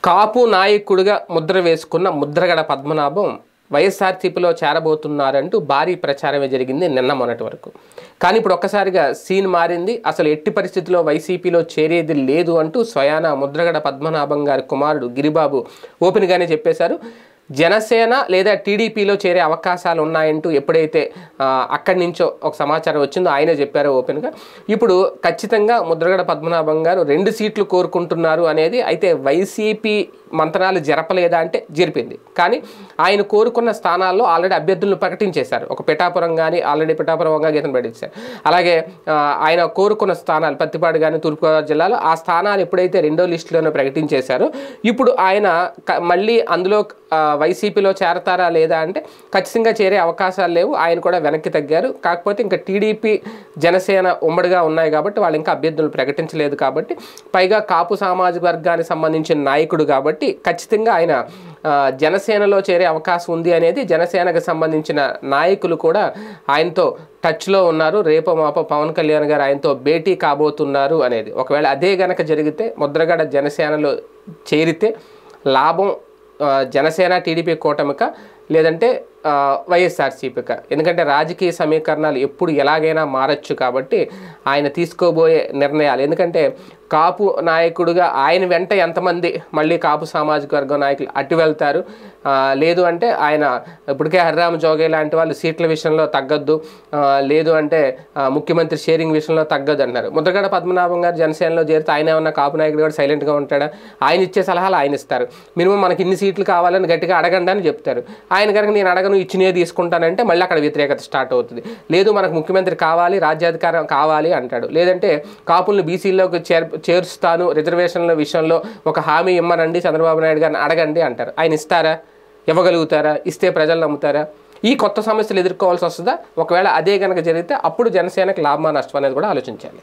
కాపు నాయకుడిగా ముద్ర వేసుకున్న ముద్రగడ పద్మనాభం వైఎస్ఆర్సీపీలో చేరబోతున్నారంటూ భారీ ప్రచారమే జరిగింది నిన్న మొన్నటి వరకు. కానీ ఇప్పుడు ఒక్కసారిగా సీన్ మారింది. అసలు ఎట్టి పరిస్థితుల్లో వైసీపీలో చేరేది లేదు అంటూ స్వయాన ముద్రగడ పద్మనాభం గారి కుమారుడు గిరిబాబు ఓపెన్గానే చెప్పేశారు. జనసేన లేదా టీడీపీలో చేరే అవకాశాలు ఉన్నాయంటూ ఎప్పుడైతే అక్కడి నుంచో ఒక సమాచారం వచ్చిందో ఆయనే చెప్పారో ఓపెన్గా. ఇప్పుడు ఖచ్చితంగా ముద్రగడ పద్మనాభం గారు 2 సీట్లు కోరుకుంటున్నారు అనేది. అయితే వైసీపీ మంత్రాలు జరపలేదా అంటే జరిపింది. కానీ ఆయన కోరుకున్న స్థానాల్లో ఆల్రెడీ అభ్యర్థులను ప్రకటించేశారు. ఒక పిఠాపురం కానీ ఆల్రెడీ పిఠాపురంగా గీతను పెట్టించారు. అలాగే ఆయన కోరుకున్న స్థానాలు పత్తిపాడు కానీ తూర్పుగోదావరి జిల్లాలో ఆ స్థానాలు ఎప్పుడైతే 2వ లిస్టులోనే ప్రకటించేశారో ఇప్పుడు ఆయన మళ్ళీ అందులో వైసీపీలో చేరతారా లేదా అంటే ఖచ్చితంగా చేరే అవకాశాలు లేవు. ఆయన కూడా వెనక్కి తగ్గారు. కాకపోతే ఇంకా టీడీపీ జనసేన ఉమ్మడిగా ఉన్నాయి కాబట్టి వాళ్ళు ఇంకా అభ్యర్థులను ప్రకటించలేదు కాబట్టి, పైగా కాపు సామాజిక వర్గానికి సంబంధించిన నాయకుడు కాబట్టి ఖచ్చితంగా ఆయన జనసేనలో చేరే అవకాశం ఉంది అనేది జనసేనకు సంబంధించిన నాయకులు కూడా ఆయనతో టచ్లో ఉన్నారు. రేపో మాపో పవన్ కళ్యాణ్ గారు ఆయనతో భేటీ కాబోతున్నారు అనేది. ఒకవేళ అదే గనక జరిగితే ముద్రగడ జనసేనలో చేరితే లాభం జనసేన టీడీపీ కూటమిక లేదంటే వైఎస్ఆర్సీపీక. ఎందుకంటే రాజకీయ సమీకరణాలు ఎప్పుడు ఎలాగైనా మారచ్చు కాబట్టి ఆయన తీసుకోబోయే నిర్ణయాలు. ఎందుకంటే కాపు నాయకుడిగా ఆయన వెంట ఎంతమంది మళ్ళీ కాపు సామాజిక వర్గం నాయకులు అటు వెళ్తారు, లేదు అంటే ఆయన ఇప్పటికే హరిరామ జోగే లాంటి వాళ్ళు సీట్ల విషయంలో తగ్గద్దు, లేదు అంటే ముఖ్యమంత్రి షేరింగ్ విషయంలో తగ్గద్దు అంటున్నారు. ముద్రగడ పద్మనాభం గారు జనసేనలో చేరితే ఆయన ఏమన్నా కాపు నాయకుడు కూడా సైలెంట్గా ఉంటాడా? ఆయన ఇచ్చే సలహాలు ఆయన ఇస్తారు. మినిమం మనకి ఇన్ని సీట్లు కావాలని గట్టిగా అడగండి అని చెప్తారు. ఆయన కనుక నేను అడగను ఇచ్చినే తీసుకుంటానంటే మళ్ళీ అక్కడ వ్యతిరేకత స్టార్ట్ అవుతుంది. లేదు మనకు ముఖ్యమంత్రి కావాలి, రాజ్యాధికారం కావాలి అంటాడు. లేదంటే కాపులను బీసీలోకి చేరుస్తాను, రిజర్వేషన్ల విషయంలో ఒక హామీ ఇమ్మనండి చంద్రబాబు నాయుడు గారిని అడగండి అంటారు. ఆయన ఇస్తారా? ఇవ్వగలుగుతారా? ఇస్తే ప్రజలు నమ్ముతారా? ఈ కొత్త సమస్యలు ఎదుర్కోవాల్సి వస్తుందా? ఒకవేళ అదే కనుక జరిగితే అప్పుడు జనసేనకు లాభమా నష్టం అనేది కూడా ఆలోచించాలి.